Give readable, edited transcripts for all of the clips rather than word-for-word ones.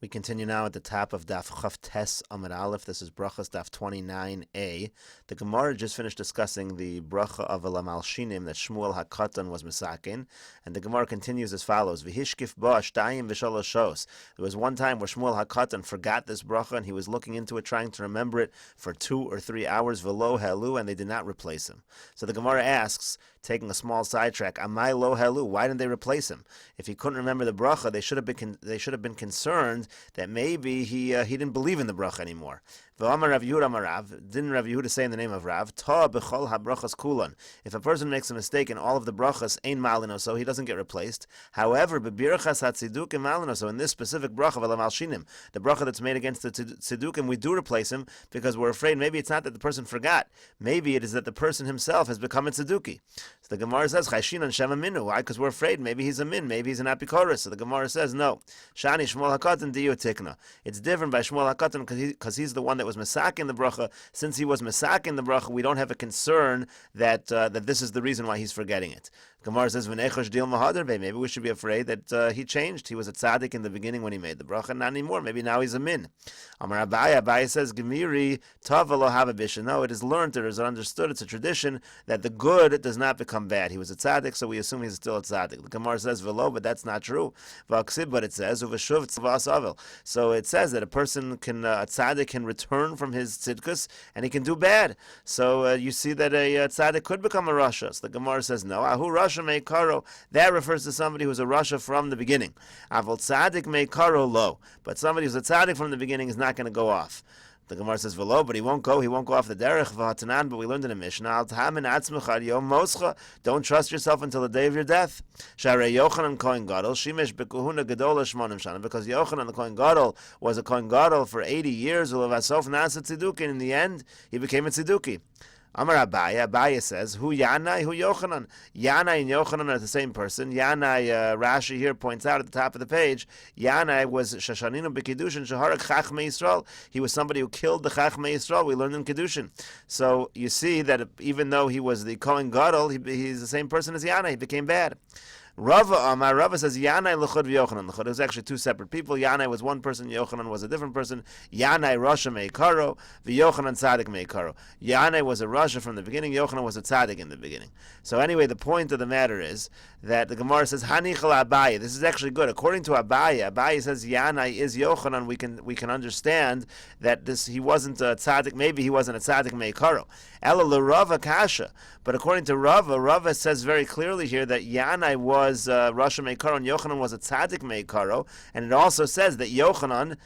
We continue now at the top of Daf Tes Amud Aleph. This is Berachos Daf 29a. The Gemara just finished discussing the bracha of a Malshinim that Shmuel HaKatan was misakin, and the Gemara continues as follows: V'hishkif ba shtayim v'shalosh shos. There was one time where Shmuel HaKatan forgot this bracha, and he was looking into it, trying to remember it for 2 or 3 hours. V'lo helu, and they did not replace him. So the Gemara asks, taking a small sidetrack, Amai lo helu? Why didn't they replace him? If he couldn't remember the bracha, they should have been concerned that maybe he didn't believe in the bracha anymore. V'amar Rav Yehuda Amar Rav, didn't Rav Yehuda say in the name of Rav, Ta b'chol ha-brachos kulan. If a person makes a mistake in all of the brachas, ein malino, so he doesn't get replaced. However, b'birachas ha-tzidukim malino, so in this specific bracha of malshinim, the bracha that's made against the tzidukim, we do replace him because we're afraid maybe it's not that the person forgot, maybe it is that the person himself has become a tziduki. So the Gemara says, Chayshinan shema minu. Why? Because we're afraid maybe he's a min, maybe he's an apikoros. So the Gemara says, no. Shani Shmuel HaKatan diyu tikna. It's different by Shmuel HaKatan because he's the one that was masak in the bracha. Since he was masak in the bracha, we don't have a concern that this is the reason why he's forgetting it. Gemara says, V'nechosh dil mahadar be. Maybe we should be afraid that he changed. He was a tzaddik in the beginning when he made the bracha, not anymore. Maybe now he's a min. Amar Abaye. Abaye says, Gemiri tav lo hava bisha. No, it is learned, it is understood, it's a tradition that the good does not become bad. He was a tzaddik, so we assume he's still a tzaddik. The Gemara says, V'lo, but that's not true. V'aksib, but it says, Uveshuv tzvas avil. So it says that a person can, a tzaddik can return from his tzidkus, and he can do bad. So you see that a tzaddik could become a rasha. So the Gemara says, no, ahu rasha me karo. That refers to somebody who's a rasha from the beginning. Avol tzaddik me karo lo. But somebody who's a tzaddik from the beginning is not going to go off. The Gemara says, "V'lo," but he won't go off the derech. V'hatanan, but we learned in the Mishnah, "Al tahamin atzmecha ad yom moscha." Don't trust yourself until the day of your death. Sharei Yochanan Kohen Gadol shimesh bekuhuna gedola shmonim shana, because Yochanan the Kohen Gadol was a Kohen Gadol for 80 years. Ulevasof nasa tzidukin. In the end, he became a tziduki. Amar Abaye. Abaye says, Hu Yanai, Hu Yochanan. Yanai and Yochanan are the same person. Yanai, Rashi here points out at the top of the page, Yanai was Shashaninu B'Kiddushin Shaharak Chachmei Yisrael. He was somebody who killed the Chachmei Yisrael. We learned in Kiddushin. So you see that even though he was the Kohen Gadol, he's the same person as Yanai. He became bad. Rava says Yanai L'chud v'Yochanan L'chud. It was actually 2 separate people. Yanai was one person, Yochanan was a different person. Yanai Rasha Meikaro, v'Yochanan Tzaddik Meikaro. Yanai was a Rasha from the beginning, Yochanan was a Tzaddik in the beginning. So anyway, the point of the matter is that the Gemara says Hanichal Abaye. This is actually good. According to Abaye, Abaye says Yanai is Yochanan. We can understand that he wasn't a Tzaddik, maybe he wasn't a Tzaddik Meikaro. Ela l'Rava Kasha. But according to Rava says very clearly here that Yanai was Rasha Meikaro and Yochanan was a Tzaddik Meikaro, and it also says that Yochanan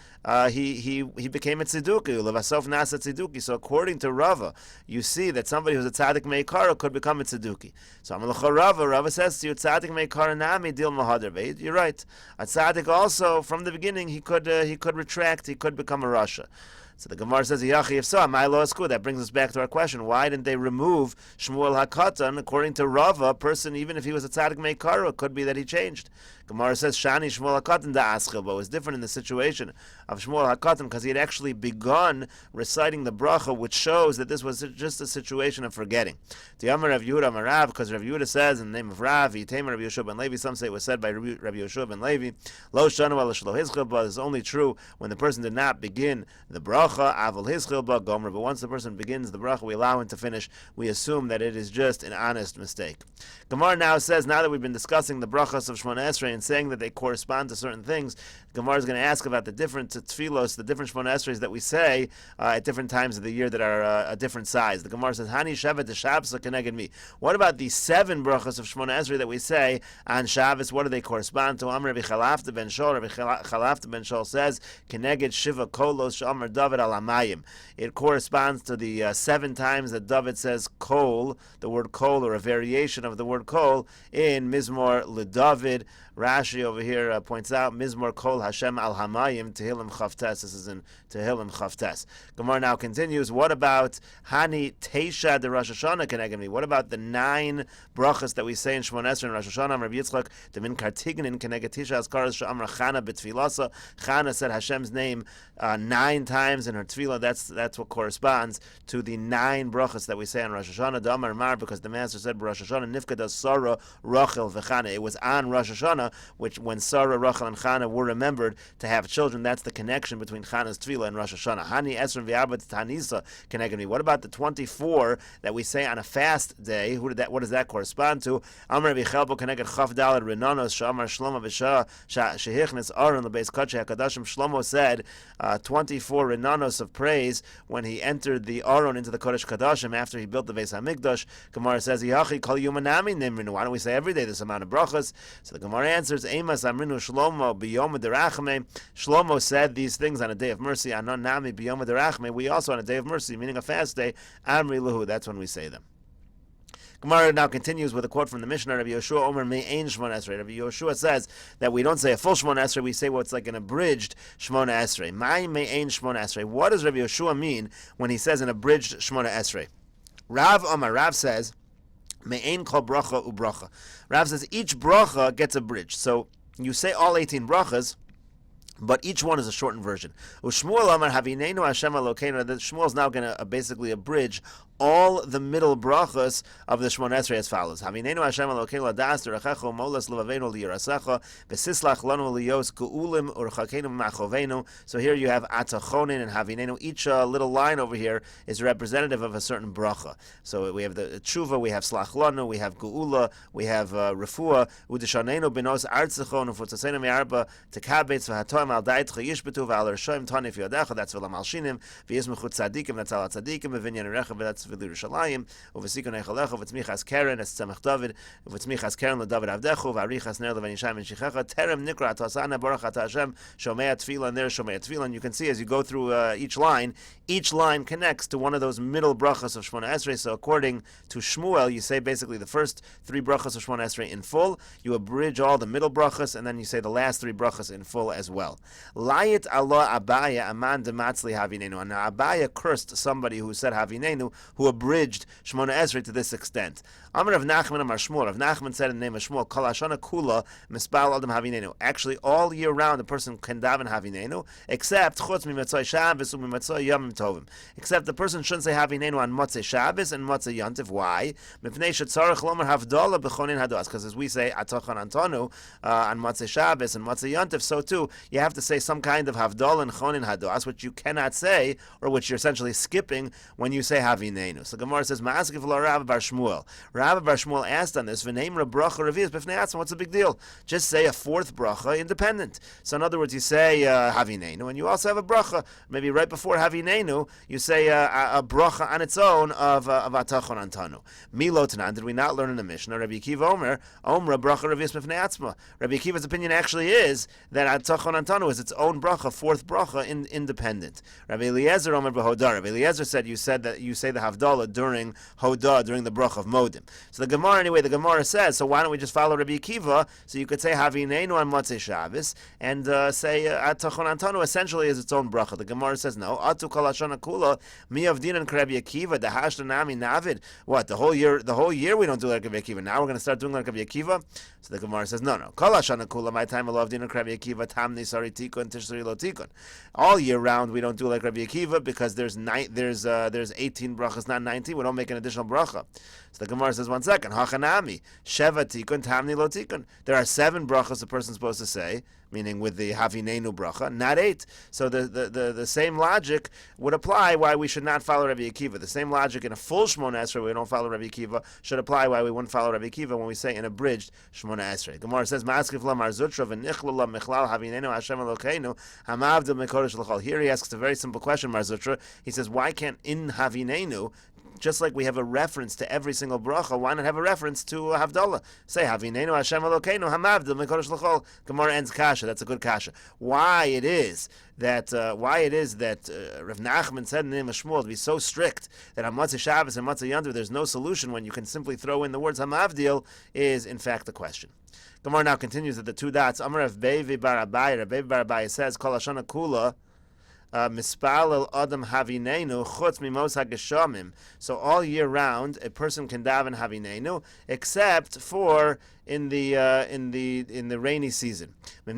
he became a Tziduki, Levasof Nasa Tziduki. So according to Rava, you see that somebody who's a Tzaddik Meikaro could become a Tziduki. So Amalcha Rava says to you, Tzaddik Meikaro Nami Dil Mahadar Beit. You're right. A Tzaddik also from the beginning he could retract, he could become a Rasha. So the Gemara says, if so, that brings us back to our question. Why didn't they remove Shmuel HaKatan? According to Rava, a person, even if he was a Tzaddik Meikaro, it could be that he changed. Gemara says, Shani Shmuel HaKatan da'aschil, but it was different in the situation of Shmuel HaKatan because he had actually begun reciting the bracha, which shows that this was just a situation of forgetting. The Amar Rav Yehuda Amar Rav, because Rav Yehuda says in the name of Rav, Yitema Rav Yoshua ben Levi, some say it was said by Rav Yoshua ben Levi, Lo Shanu ala Shelo Hizchil, but it's only true when the person did not begin the bracha, Avol Hizchil ba Gomer, but once the person begins the bracha, we allow him to finish, we assume that it is just an honest mistake. Gemara now says, now that we've been discussing the brachos of Shmona Esrei and saying that they correspond to certain things, Gemara is going to ask about the different tefillos, the different Shmona Esreis that we say at different times of the year that are a different size. The Gemara says, Hani Shevet Shabsa Keneged Mi. What about the 7 brachos of Shmona Esrei that we say on Shabbos? What do they correspond to? Amr Rabbi Chalafta ben Shol. Rabbi Chalafta ben Shol says, Keneged Shiva Kolos Shamar David al Hamayim. It corresponds to the 7 times that David says kol, the word kol, or a variation of the word kol, in Mizmor LeDavid. Rashi over here points out Mizmor Kol Hashem Al Hamayim Tehillim Chavtes. This is in Tehillim Chavtes. Gemara now continues. What about Hani Teisha de Rosh Hashanah Keneged Mi? What about the 9 brachas that we say in Shmona Esrei and Rosh Hashanah? Rabbi Yitzchak Demin Kartignin Keneged Tisha Azkaras She'amra Chana B'Tfilasa. Chana said Hashem's name 9 times in her tefillah. That's what corresponds to the 9 brachas that we say on Rosh Hashanah. Damar Mar, because the Master said Rosh Hashanah Nifkada Sarah Rachel V'Chana. It was on Rosh Hashanah which when Sarah, Rachel, and Chana were remembered to have children, that's the connection between Chana's Tefillah and Rosh Hashanah. Hani Esrim V'Arba Tanisa connected me. What about the 24 that we say on a fast day? What does that correspond to? Amar Bichelbo connected Chaf Dalad Renanos Shamar Shlomo V'Shah Shehichnes Aron LeBeis Kodshei HaKadashim. Shlomo said 24 Renanos of praise when he entered the Aron into the Kodesh Kadashim after he built the Beis HaMikdash. Gemara says, Yachi Kol Yumanami Nimrinu. Why don't we say every day this amount of brachas? So the Gemara answers, Eimas Amrinu Shlomo B'Yom Derachme. Shlomo said these things on a day of mercy. Anon Nami B'Yom Derachme. We also on a day of mercy, meaning a fast day, Amri Luhu. That's when we say them. Gemara now continues with a quote from the Mishnah. Rabbi Yoshua Omer Me'ein Shmona Esrei. Rabbi Yoshua says that we don't say a full Shmona Esrei, we say what's like an abridged Shmona Esrei. My Me'ein Shmona Esrei. What does Rabbi Yoshua mean when he says an abridged Shmona Esrei? Rav Omar, Rav says, Me'ein kol bracha u'bracha. Rav says each bracha gets abridged. So you say all 18 brachas, but each one is a shortened version. U'Shmuel Amar Havineinu Hashem Elokeinu. That Shmuel is now going to basically abridge all the middle brachas of the Shmona Esrei as follows: Havineinu Hashem Elokeinu Ladas Derechecho Molas Levaveinu Liyirasecha V'Sislach Lanu Liyos Ku'ulim Urchakeinu Ma'choveinu. So here you have Atachonin and Havineinu. Each little line over here is representative of a certain bracha. So we have the Tshuva, we have Slach Lanu, we have Geula, we have Refuah. Udishaneinu Benos Artzachon Ufutzaseinu Me'arba Tekabetz V'Hatoim Al Daitcha Yishbetu V'Al Ershoim Tanif Yodecha. That's V'Lam Alshinim V'Yizmechut Tzadikim. That's Al Tzadikim V'Vinyan Erecha. That's V'Lirushalayim Uvesikon Echalecha V'Tzmichas Keren. That's Tzemach David V'Tzmichas Keren LeDavid Avdechu V'Arichas Ner LeVanishayim and Shichecha Terem Nikra Atasana Baruch Ata Hashem Shomei Tefillah. And there's Shomei Tefillah. And you can see as you go through each line connects to one of those middle brachas of Shmona Esrei. So according to Shmuel, you say basically the first 3 brachas of Shmona Esrei in full, you abridge all the middle brachas, and then you say the last 3 brachas in full as well. Layit Allah Abaya Aman Dematzli Havinenu. And now Abaya cursed somebody who said Havinenu, who abridged Shmona Esrei to this extent. Amar Rav Nachman Amar Shmuel. Rav Nachman said in the name of Shmuel, Kol Hashana Kula Mispal Adam Havinenu. Actually, all year round a person can daven Havinenu, except Chutz Mimatzoi Shabbos U'Mimatzoi Yom Tovim. Except the person shouldn't say Havinenu on Motzei Shabbos and Motzei Yontif. Why? Mipnei shetzarech lomer havdalah b'chonin hadas. Because as we say Atachon Antonu on Motzei Shabbos and Motzei Yontif, so too you have to say some kind of havdalah and chonin hadas, which you cannot say, or which you're essentially skipping when you say Havinenu. So Gemara says Ma'askiv lo Rav Bar Shmuel. Rav Bar Shmuel asked on this, V'neimra bracha revius b'fnei atzma. What's the big deal? Just say a 4th bracha independent. So in other words, you say Havinenu, and you also have a bracha maybe right before Havinenu. You say a bracha on its own of Atachon Antanu. Milo Tanan, did we not learn in the Mishnah? Rabbi Akiva Omra bracha revius b'fnei atzma. Rabbi Akiva's opinion actually is that Atachon Antanu is its own bracha, 4th bracha independent. Rabbi Eliezer Omer b'Hodah. Rabbi Eliezer said you say the Havdalah during Hodah, during the bracha of Modim. So the Gemara says, so why don't we just follow Rabbi Akiva? So you could say Havinenu on Motzei Shabbos and say Atachon Antanu essentially is its own bracha. The Gemara says no. Atu kol hashana kula mi avdinan Rabbi Akiva dahashta nami navid. What, the whole year we don't do like Rabbi Akiva. Now we're going to start doing like Rabbi Akiva. So the Gemara says no. Kol hashana kula my time alo avdinan Rabbi Akiva tamni sari tikun tishri lo tikun. All year round we don't do like Rabbi Akiva because there's 18 brachas, not 19. We don't make an additional bracha. So the Gemara says, 1 second, Hachanami, Sheva Tikun, Tamni Lo Tikun. There are 7 brachas a person's supposed to say, meaning with the Havinenu bracha, not 8. So the same logic would apply why we should not follow Rabbi Akiva. The same logic in a full Shmona Esrei we don't follow Rabbi Akiva should apply why we wouldn't follow Rabbi Akiva when we say an abridged Shmona Esrei. Gemara says, Ma'askif la marzutra v'nichlala michlal Havinenu Hashem Elokeinu hamavdil mekodesh l'chol. Here he asks a very simple question, Marzutra. He says, why can't in Havinenu, just like we have a reference to every single bracha, why not have a reference to Havdalah? Say Havinenu Hashem Elokeinu Hamavdil Mekodesh L'Chol. Gemara ends kasha. That's a good kasha. Why it is that Rav Nachman said in the name of Shmuel to be so strict that on Motzei Shabbos and Motzei Yontif there's no solution when you can simply throw in the words Hamavdil is in fact the question. Gemara now continues at the 2 dots. Amar Rav Bevi Bar Abai. Rav Bevi Bar Abai says Kol Hashana Kula Mispal el Adam Havinenu Chutz Mimos HaGeshamim. So all year round, a person can daven Havinenu, except for in the rainy season. Why?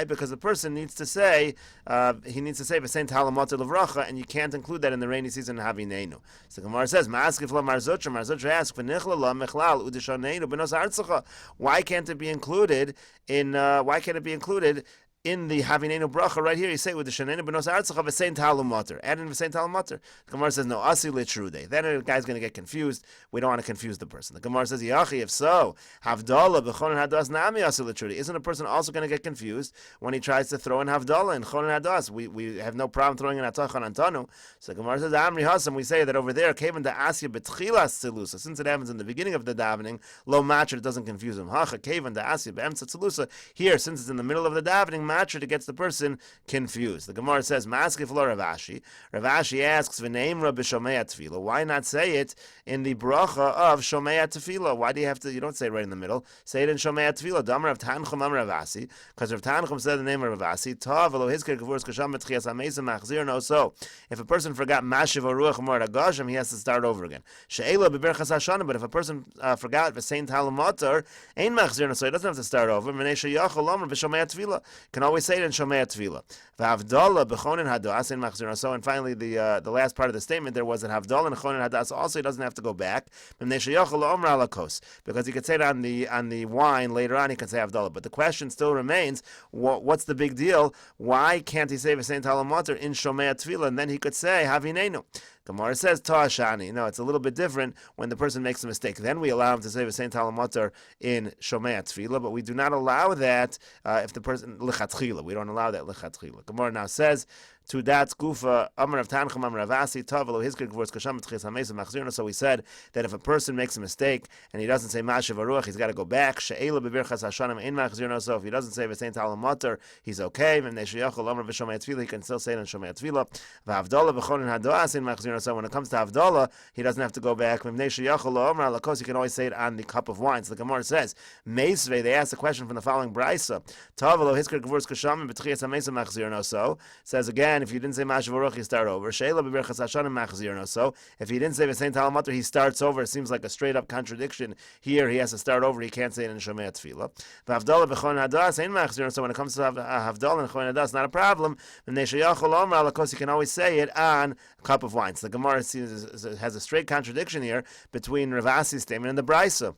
Because the person needs to say v'sein talamot levracha, and you can't include that in the rainy season Havinenu. So the Gemara says, Ma'askif la Marzutra. Marzutra asks, V'nichla la mechlal udishanenu benos artzacha. Why can't it be included in? Why can't it be included in the Havinenu bracha right here? You say with the Shanenu benos artzacha v'sein talumater. Add in v'sein talumater. The Gemara says no asi litrude. Then the guy's going to get confused. We don't want to confuse the person. The Gemara says yachi, if so, havdalah b'chonin hadas nami asi litrude. Isn't a person also going to get confused when he tries to throw in havdalah and chonin hadas? We have no problem throwing in atachan antanu. So the Gemara says amri hasam. We say that over there kaven da asya betchilas tzilusa. Since it happens in the beginning of the davening, lo matcher, it doesn't confuse him. Hacha kaven da asya be'emtza tzilusa. Here, since it's in the middle of the davening, it gets the person confused. The Gemara says, Maskif lo Ravashi. Ravashi asks, V'neimra b'shomei tefillah. Why not say it in the bracha of shomei tefillah? Why do you have to? You don't say it right in the middle. Say it in shomei tefillah. Damar of Tanchum Amar Ravasi, because Rav Tanchum said the name of Ravasi. Tav lo hizker gevurus kasham betchias hameisa machzir no. So, if a person forgot mashiv or ruach mor agashim, he has to start over again. She'ela beberchas hashana. But if a person forgot v'sein talumater, ein machzir no. So he doesn't have to start over. V'nei sheyachol amar b'shomei tefillah. Can always say it in Shomei Tefillah. V'havdalah b'chonin hadas in machzir. So, and finally, the last part of the statement there was that havdalah and chonin hadas also he doesn't have to go back because he could say it on the wine later on. He can say havdalah, but the question still remains: what's the big deal? Why can't he say v'sein talamoter in Shomei Tefillah, and then he could say havinenu? Gemara says Ta'ashani. No, it's a little bit different when the person makes a mistake. Then we allow him to say v'sein talamoter in Shomei Tefillah, but we do not allow that if the person lichatchila. We don't allow that lichatchila. Gemara now says to that gufa amar of Tanchum amar Ravasi tavelo hizker gvurus kasham tchias hameisa machzirna. So we said that if a person makes a mistake and he doesn't say mashiv aruach, he's got to go back. She'ela beberchas hashanim in machzirna. So if he doesn't say v'sein talamoter, he's okay. V'nei sheyachol amar v'shomei tefillah, he can still say it in shomei tefillah. V'havdalah b'chonin hadas in machzirna. So when it comes to havdalah, he doesn't have to go back. V'nei sheyachol amar lakos, he can always say it on the cup of wine. So the Gemara says meisvei. They ask the question from the following brisa: tavelo hizker gvurus kasham b'tchias hameisa machzirna. So it says again, if you didn't say Mashav Aruch, you start over. Sheila beberchas hashanim machzirno. So if he didn't say v'sein talamater, he starts over. It seems like a straight up contradiction. Here he has to start over. He can't say it in Shomei Tefillah. V'havdalah b'chon hadas ein machzirno. So when it comes to havdalah and chon hadas, not a problem. V'nei sheyachol omer alakos, you can always say it on a cup of wine. So the Gemara has a straight contradiction here between Ravasi's statement and the Brisa.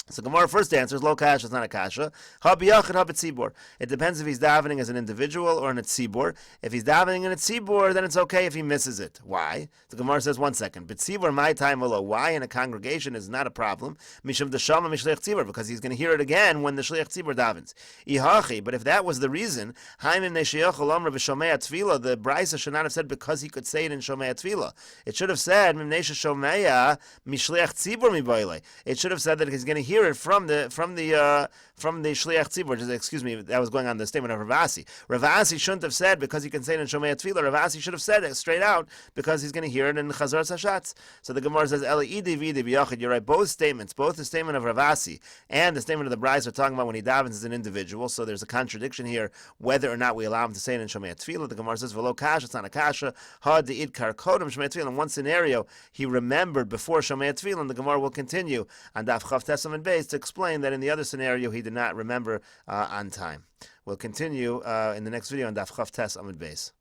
So Gemara first answers, lo kasha, it's not a kasha. Ha b'yachid, ha b'tzibor. It depends if he's davening as an individual or in a tzibor. If he's davening in a tzibor, then it's okay if he misses it. Why? The Gemara says, 1 second. B'tzibor, my time below. Why in a congregation is not a problem? Mishum d'shama mishliach tzibor, because he's going to hear it again when the shliach tzibor davens. Ihachi, but if that was the reason, haimim ne'sheyachol amr b'shomei tefillah, the Brisa should not have said because he could say it in shomei tefillah. It should have said, mim ne'she shomei mishliach tzibor miboile. It should have said that he's going to hear it from the shliach tzibur. Excuse me, that was going on the statement of Ravasi. Ravasi shouldn't have said because he can say it in Shomei Tefillah. Ravasi should have said it straight out because he's going to hear it in Chazar Sashatz. So the Gemara says, Eli idi v'idi b'yachid. You're right. Both statements, both the statement of Ravasi and the statement of the Brisa, are talking about when he davens as an individual. So there's a contradiction here whether or not we allow him to say it in Shomei Tefillah. The Gemara says, V'lo kasha, it's not a kasha. Ha de'id kar kodem Shomei Tefillah. In one scenario, he remembered before Shomei Tefillah, and the Gemara will continue on Daf Chav Tesam and Beis to explain that in the other scenario he did not remember on time. We'll continue in the next video on Daf Chav Tes Amud Beis.